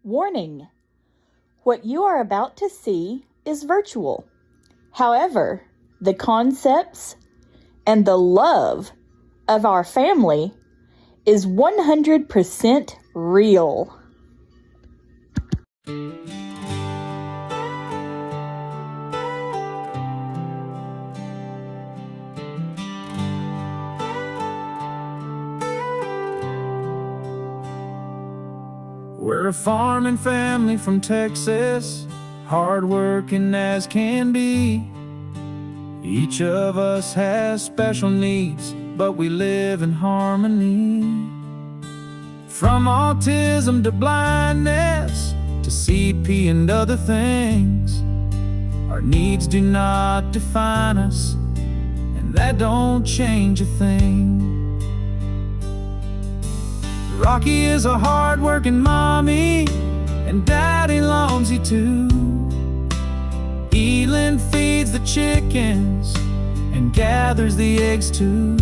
Warning: what you are about to see is virtual. However, the concepts and the love of our family is 100% real. We're a farming family from Texas, hardworking as can be. Each of us has special needs, but we live in harmony. From autism to blindness to CP and other things, our needs do not define us, and that don't change a thing. Rocky is a hard-working mommy, and Daddy loves you too. Elin feeds the chickens and gathers the eggs too.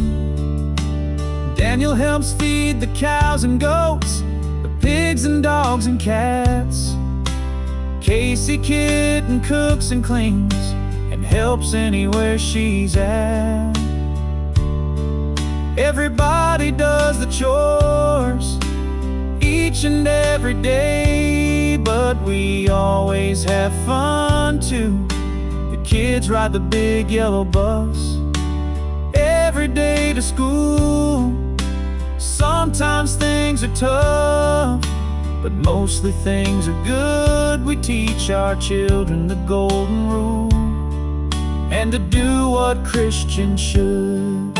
Daniel helps feed the cows and goats, the pigs and dogs and cats. Casey kitten cooks and cleans and helps anywhere she's at. Everybody does the chores each and every day, but we always have fun too. The kids ride the big yellow bus every day to school. Sometimes things are tough, but mostly things are good. We teach our children the golden rule and to do what Christians should.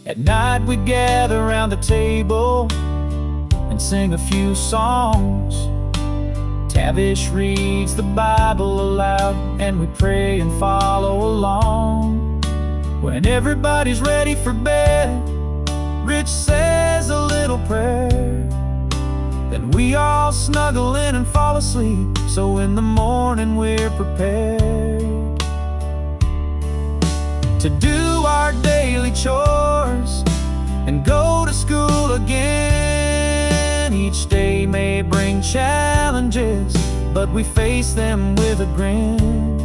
At night we gather around the table and sing a few songs. Tavish reads the Bible aloud and we pray and follow along. When everybody's ready for bed, Rich says a little prayer. Then we all snuggle in and fall asleep, so in the morning we're prepared to do our daily chores and go to school again. Each day may bring challenges, but we face them with a grin.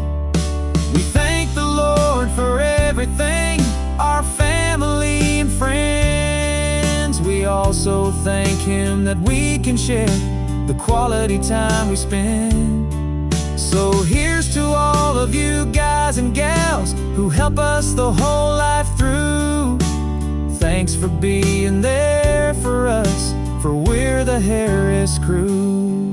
We thank the Lord for everything, our family and friends. We also thank Him that we can share the quality time we spend. So here's to all of you guys and gals who help us the whole life through. Thanks for being there for us, for we're the Harris Crew.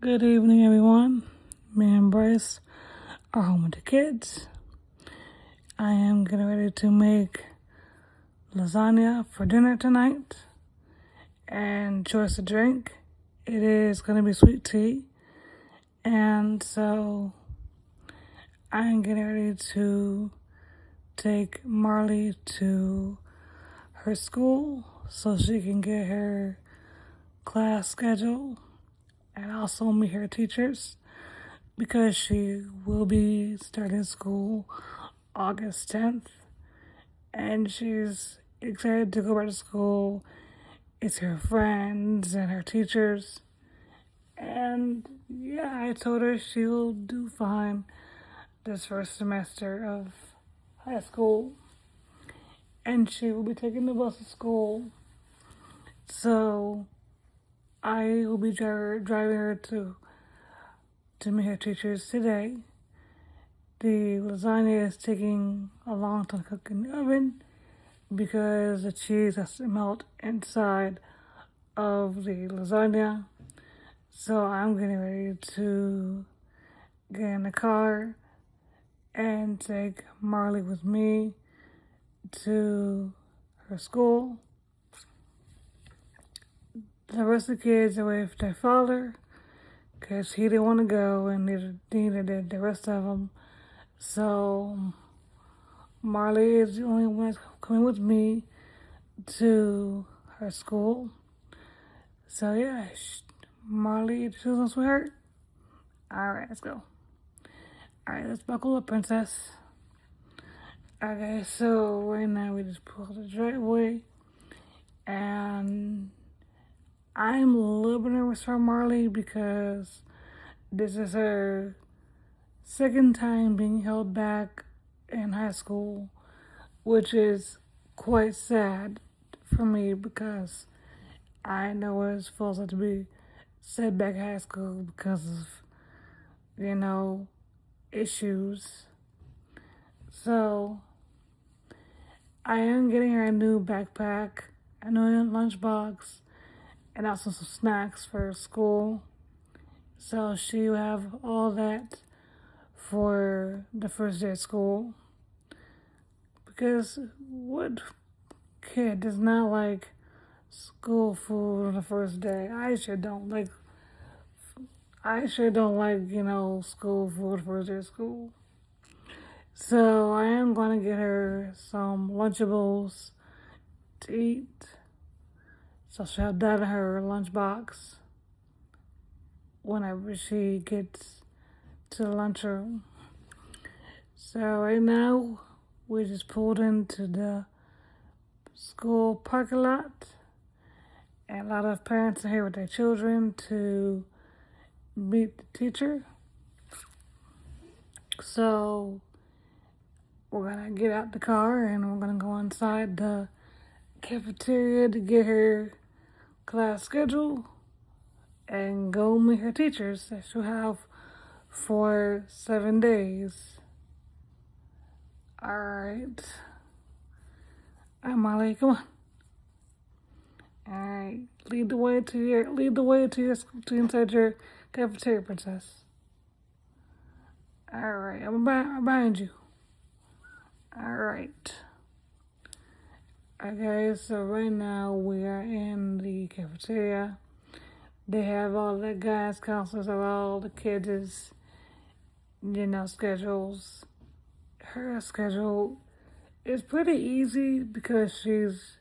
Good evening, everyone. Me and Bryce are home with the kids. I am getting ready to make lasagna for dinner tonight. And choice to drink, it is going to be sweet tea. And so I am getting ready to take Marley to her school so she can get her class schedule and also meet her teachers, because she will be starting school August 10th, and she's excited to go back to school. It's her friends and her teachers, and yeah, I told her she'll do fine this first semester of high school, and she will be taking the bus to school. So I will be driving her to meet her teachers today. The lasagna is taking a long time to cook in the oven because the cheese has to melt inside of the lasagna. So I'm getting ready to get in the car and take Marley with me to her school. The rest of the kids are with their father because he didn't want to go, and neither did the rest of them. So Marley is the only one that's coming with me to her school. So yeah, Marley, choosing sweetheart. All right, let's go. All right, let's buckle up, princess. Okay, so right now we just pulled the driveway, and I'm a little bit nervous for Marley because this is her second time being held back in high school, which is quite sad for me because I know what it's supposed to be set back in high school because of, issues. So I am getting her a new backpack, a new lunchbox, and also some snacks for school. So she will have all that for the first day of school. Because what kid does not like school food on the first day? I sure don't like, school food the first day of school. So I am going to get her some Lunchables to eat. So she'll have that in her lunchbox whenever she gets to the lunchroom. So right now, we just pulled into the school parking lot, and a lot of parents are here with their children to meet the teacher. So we're gonna get out the car and we're gonna go inside the cafeteria to get her class schedule and go meet her teachers that she'll have for 7 days. All right, Molly, come on. All right, lead the way to inside your cafeteria, princess. All right, I'm behind you. All right. Okay, so right now we are in the cafeteria. They have all the guidance counselors of all the kids' schedules. Her schedule is pretty easy because she's,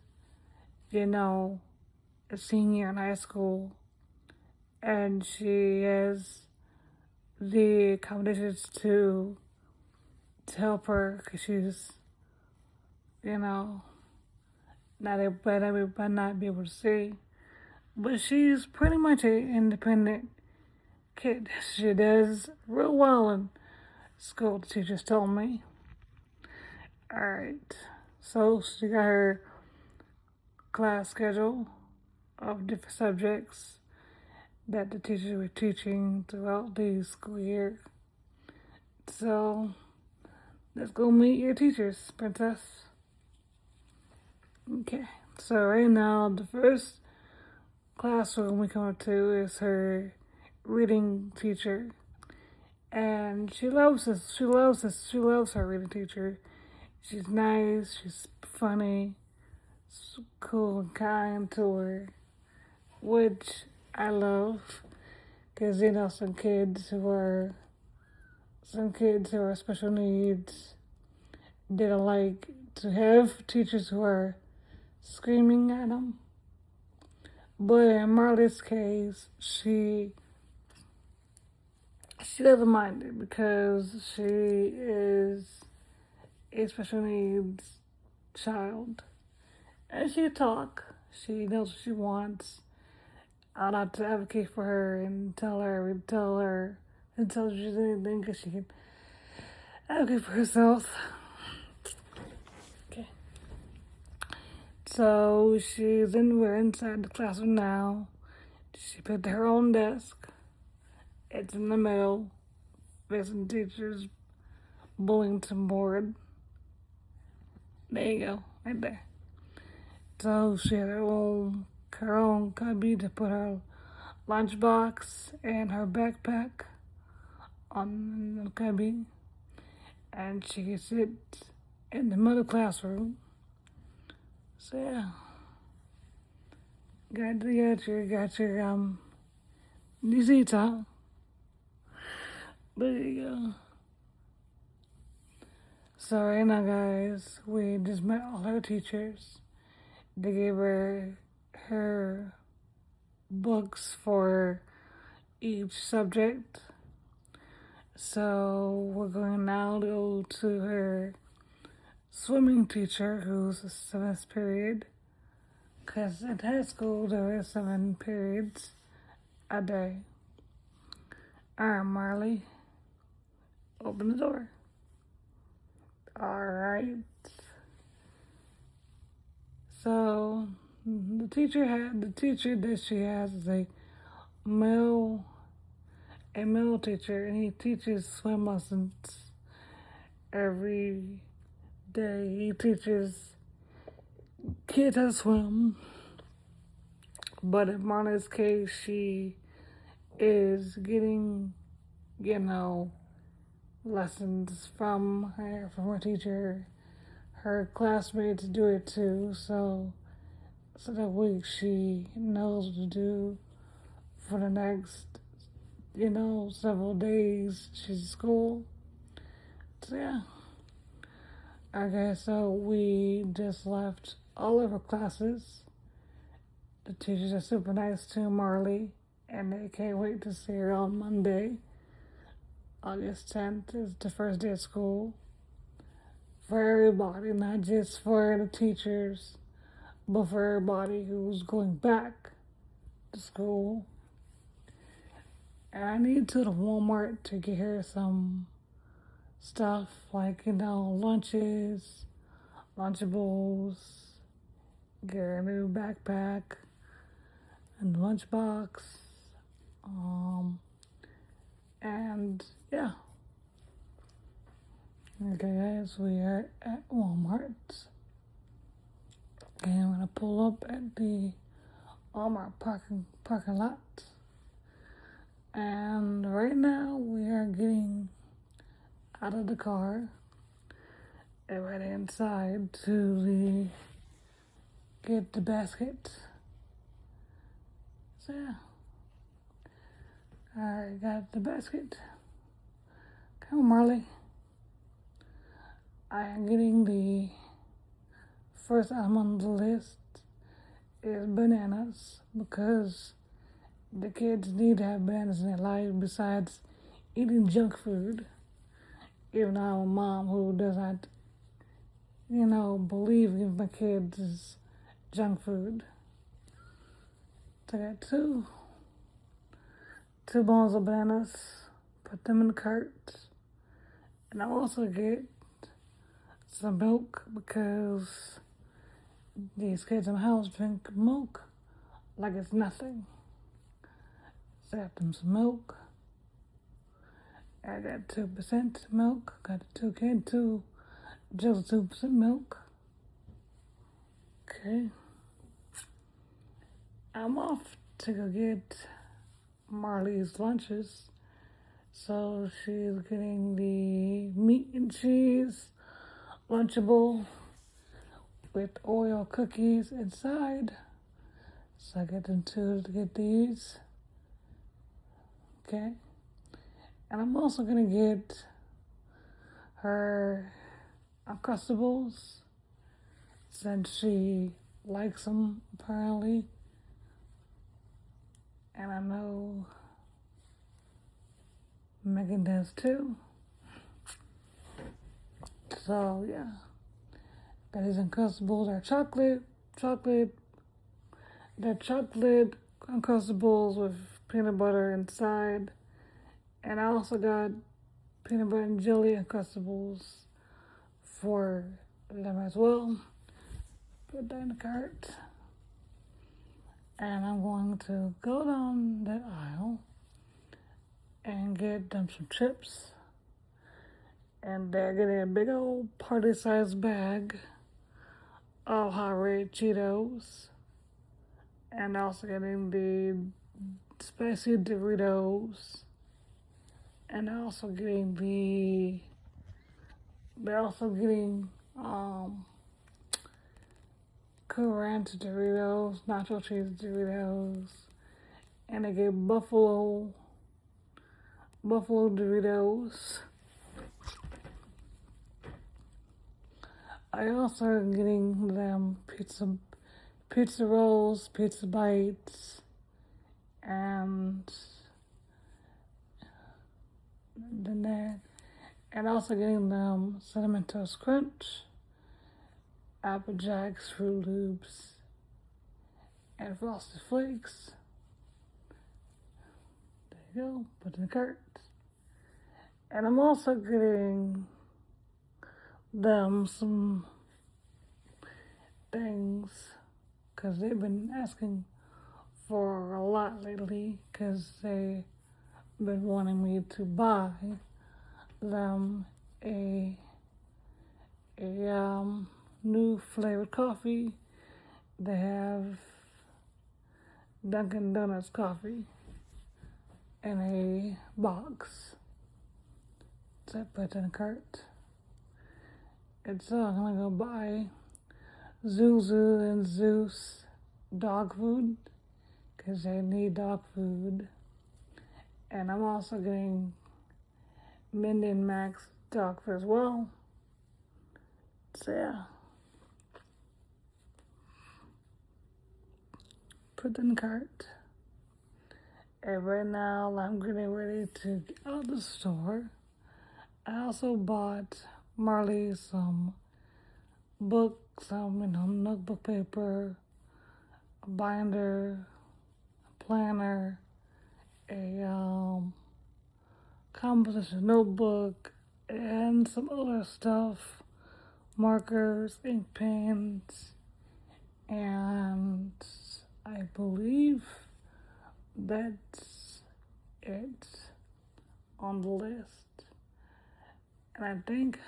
a senior in high school, and she has the accommodations to help her because she's, not everybody might not be able to see, but she's pretty much an independent kid. She does real well in school, the teachers told me. All right, so she got her class schedule of different subjects that the teachers were teaching throughout the school year. So let's go meet your teachers, princess. Okay, so right now the first classroom we come to is her reading teacher, and she loves us. She loves her reading teacher. She's nice. She's funny. She's cool and kind to her, which I love, because some kids who are special needs, they don't like to have teachers who are screaming at them. But in Marley's case, she doesn't mind it because she is a special needs child. And she talk. She knows what she wants. I'll have to advocate for her and tell her if she's anything, because she can advocate for herself. Okay. So we're inside the classroom now. She picked her own desk. It's in the middle, facing teachers, bulletin board. There you go, right there. So she had her own cubby to put her lunchbox and her backpack on the cubby, and she can sit in the middle classroom. So yeah, got your you see top. There you go. So right now, guys, we just met all our teachers, They gave her books for each subject. So we're going now to go to her swimming teacher, who's a 7th period, because in high school there are 7 periods a day. All right, Marley, open the door. All right. So the teacher that she has is a male teacher, and he teaches swim lessons every day. He teaches kids how to swim, but in Marla's case, she is getting, lessons from her teacher. Her classmates do it too, so that week she knows what to do for the next, several days she's at school. So yeah. Okay, so we just left all of her classes. The teachers are super nice to Marley, and they can't wait to see her on Monday. August 10th is the first day of school. For everybody, not just for the teachers, but for everybody who's going back to school. And I need to go to Walmart to get her some stuff like, lunches, Lunchables, get her a new backpack and lunchbox. And yeah. Okay, guys, we are at Walmart. Okay, I'm gonna pull up at the Walmart parking lot. And right now we are getting out of the car and right inside to get the basket. So yeah. I got the basket. Come on, Marley. I am getting the first item on the list is bananas, because the kids need to have bananas in their life besides eating junk food. Even though I'm a mom who doesn't, believe in my kids' junk food. So I got two bowls of bananas, put them in the cart, and I'll also get some milk, because these kids in the house drink milk like it's nothing. So I got them some milk. I got 2% milk. Got two jugs of 2% milk. Okay. I'm off to go get Marley's lunches. So she's getting the meat and cheese Lunchable with Oreo cookies inside. So I get them two to get these. Okay. And I'm also gonna get her Uncrustables, since she likes them apparently. And I know Megan does too. So yeah, got these Uncrustables. They're chocolate. They're chocolate Uncrustables with peanut butter inside. And I also got peanut butter and jelly Uncrustables for them as well. Put that in the cart. And I'm going to go down that aisle and get them some chips. And they're getting a big old party-sized bag of hot red Cheetos. And also getting the spicy Doritos. And they're also getting Cool Ranch Doritos, Nacho Cheese Doritos, and they get Buffalo Doritos. I also am getting them pizza rolls, pizza bites, and then that, and also getting them Cinnamon Toast Crunch, Apple Jacks, Fruit Loops, and Frosted Flakes. There you go, put in the cart. And I'm also getting them some things because they've been asking for a lot lately because they've been wanting me to buy them a new flavored coffee. They have Dunkin' Donuts coffee in a box. So I put it in a cart. And so I'm gonna go buy Zuzu and Zeus dog food because they need dog food. And I'm also getting Mindy and Max dog food as well. So yeah. Put in the cart. And right now I'm getting ready to get out of the store. I also bought Marley some books, some notebook paper, a binder, a planner, a composition notebook, and some other stuff, markers, ink pens, and I believe that's it on the list. And I think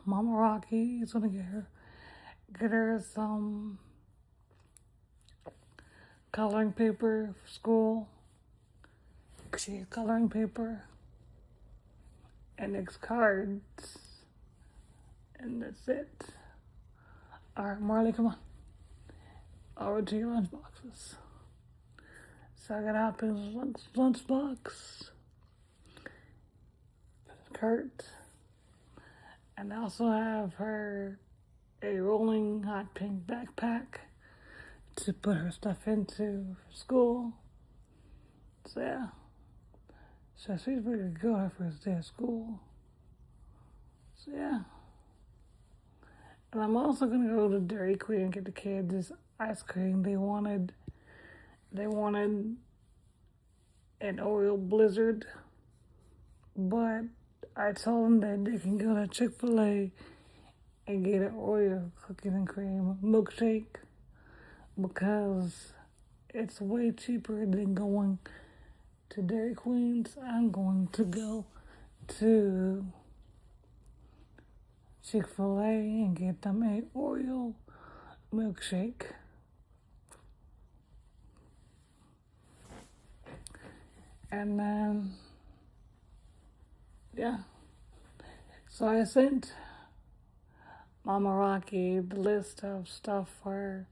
Mama Rocky is gonna get her some coloring paper for school. She has coloring paper and it's cards, and that's it. All right, Marley, come on. Over to your lunch boxes. So I got out his lunch box, Kurt, and I also have her a rolling hot pink backpack to put her stuff into for school. So yeah, so she's ready to go her first day of school. So yeah, and I'm also gonna go to Dairy Queen and get the kids this ice cream. They wanted an Oreo Blizzard, but I told them that they can go to Chick-fil-A and get an Oreo cookies and cream milkshake because it's way cheaper than going to Dairy Queen's. I'm going to go to Chick-fil-A and get them a Oreo milkshake. And then, yeah. So I sent Mama Rocky the list of stuff for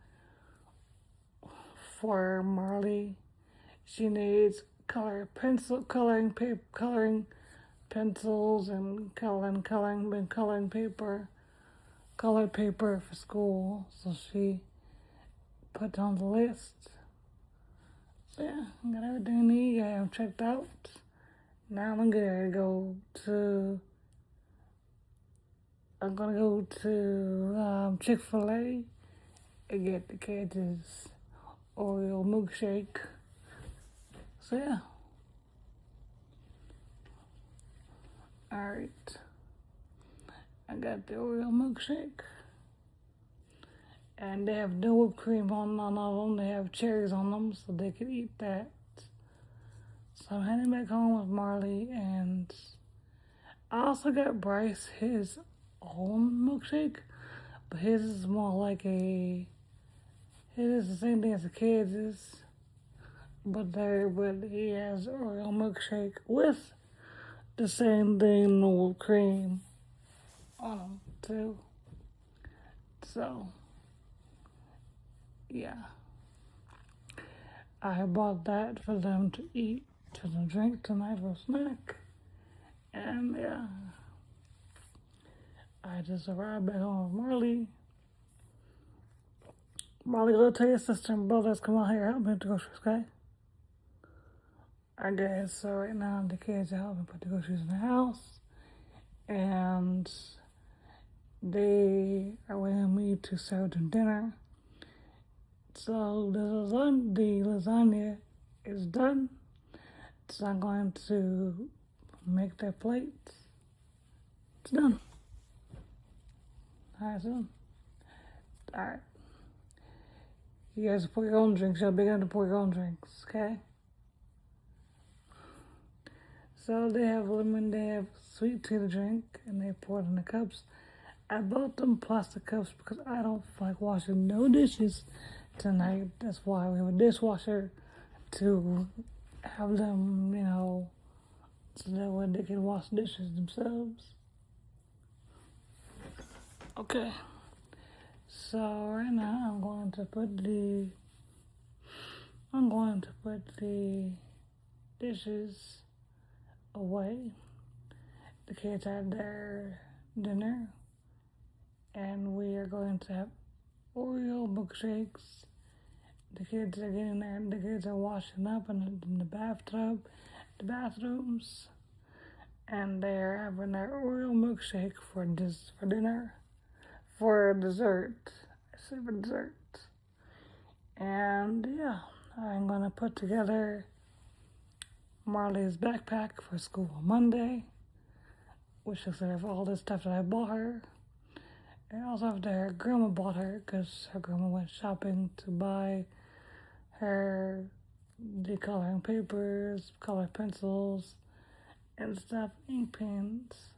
Marley. She needs coloring pencils and coloring paper, colored paper for school. So she put on the list. So yeah, I got everything I need. I have checked out. Now I'm gonna go to Chick-fil-A and get the kids' Oreo milkshake. So yeah. Alright. I got the Oreo milkshake. And they have no whipped cream on none of them. They have cherries on them so they can eat that. So I'm heading back home with Marley, and I also got Bryce his own milkshake, but his is more like his is the same thing as the kids', but he has Oreo milkshake with the same thing, no whipped cream on them too. So yeah, I bought that for them to eat, to drink tonight for a snack. And yeah, I just arrived back home with Marley. Molly, go tell your sister and brothers come out here help me with the groceries, okay? Okay, so right now the kids are helping put the groceries in the house, and they are waiting me to serve them dinner. So the lasagna is done. So I'm going to make their plates. It's done. Alright, so alright. You guys pour your own drinks. You'll be able to pour your own drinks, okay? So they have lemon, they have sweet tea to drink, and they pour it in the cups. I bought them plastic cups because I don't feel like washing no dishes tonight. That's why we have a dishwasher to have them, so that way they can wash dishes themselves. Okay. So right now I'm going to put the dishes away. The kids had their dinner, and we are going to have Oreo milkshakes. The kids are getting there. The kids are washing up in the bathtub, the bathrooms, and they're having their Oreo milkshake for dinner, for dessert. I say for dessert. And yeah, I'm gonna put together Marley's backpack for school on Monday, which is have all this stuff that I bought her. And also after her grandma bought her, because her grandma went shopping to buy her decoloring papers, color pencils, and stuff, ink pens.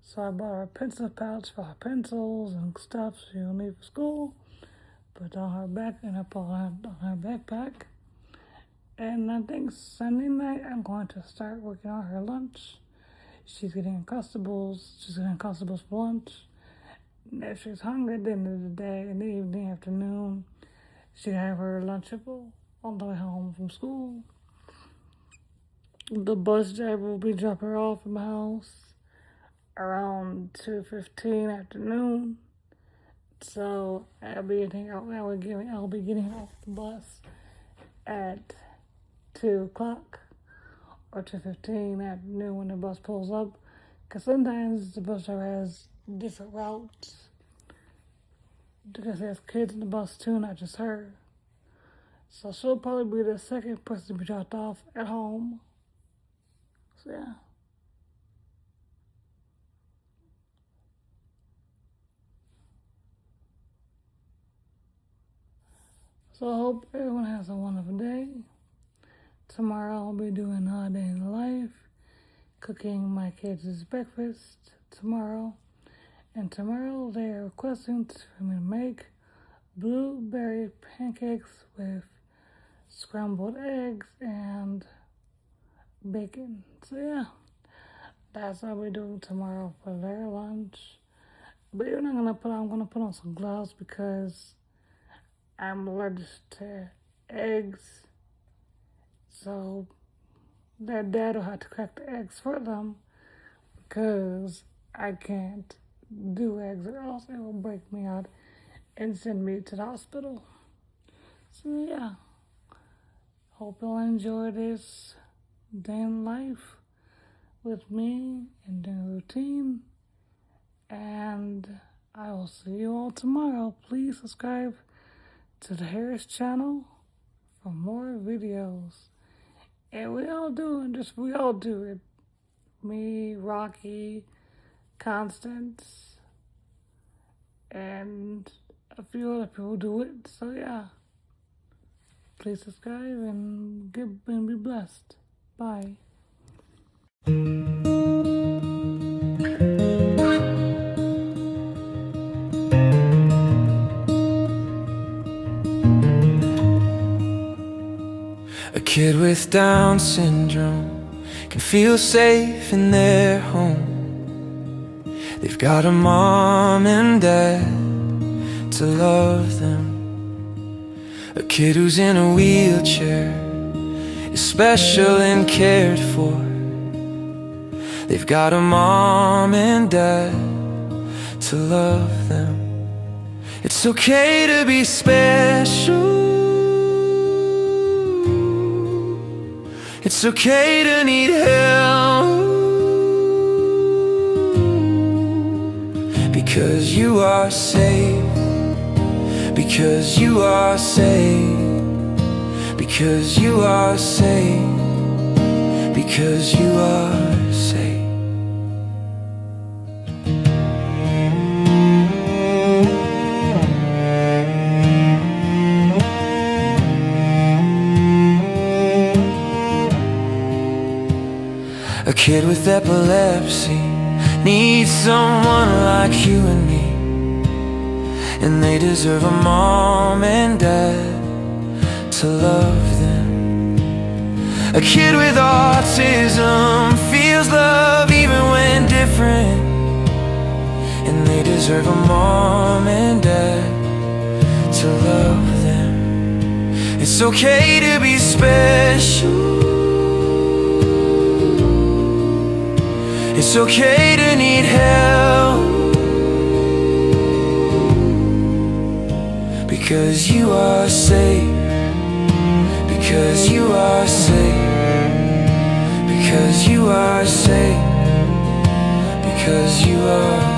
So I bought her a pencil pouch for her pencils and stuff she'll need for school. Put on her back and I put on her backpack. And I think Sunday night I'm going to start working on her lunch. She's getting Uncrustables. She's getting Uncrustables for lunch. And if she's hungry at the end of the day, in the evening, afternoon, she can have her Lunchable on the way home from school. The bus driver will be dropping her off at my house around 2:15 afternoon. So I'll be getting off the bus at 2 o'clock or 2:15 afternoon when the bus pulls up. Because sometimes the bus driver has different routes. Because there's kids in the bus too, not just her. So she'll probably be the second person to be dropped off at home. So yeah. So I hope everyone has a wonderful day. Tomorrow I'll be doing a day in life, cooking my kids' breakfast tomorrow. And tomorrow they are requesting for me to make blueberry pancakes with scrambled eggs and bacon. So yeah, that's what I'll be doing tomorrow for their lunch. But I'm gonna put on some gloves because I'm allergic to eggs. So their dad will have to crack the eggs for them because I can't do eggs or else it will break me out and send me to the hospital. So yeah, hope you'll enjoy this day in life with me and the routine. And I will see you all tomorrow. Please subscribe to the Harris channel for more videos. And we all do it. Me, Rocky, Constance, and a few other people do it. So yeah, please subscribe and be blessed. Bye. A kid with Down syndrome can feel safe in their home. They've got a mom and dad to love them. A kid who's in a wheelchair is special and cared for. They've got a mom and dad to love them. It's okay to be special. It's okay to need help, because you are safe. Because you are safe. Because you are safe. Because you are safe. A kid with epilepsy needs someone like you and me, and they deserve a mom and dad to love them. A kid with autism feels love even when different, and they deserve a mom and dad to love them. It's okay to be special. It's okay to need help, because you are safe. Because you are safe. Because you are safe. Because you are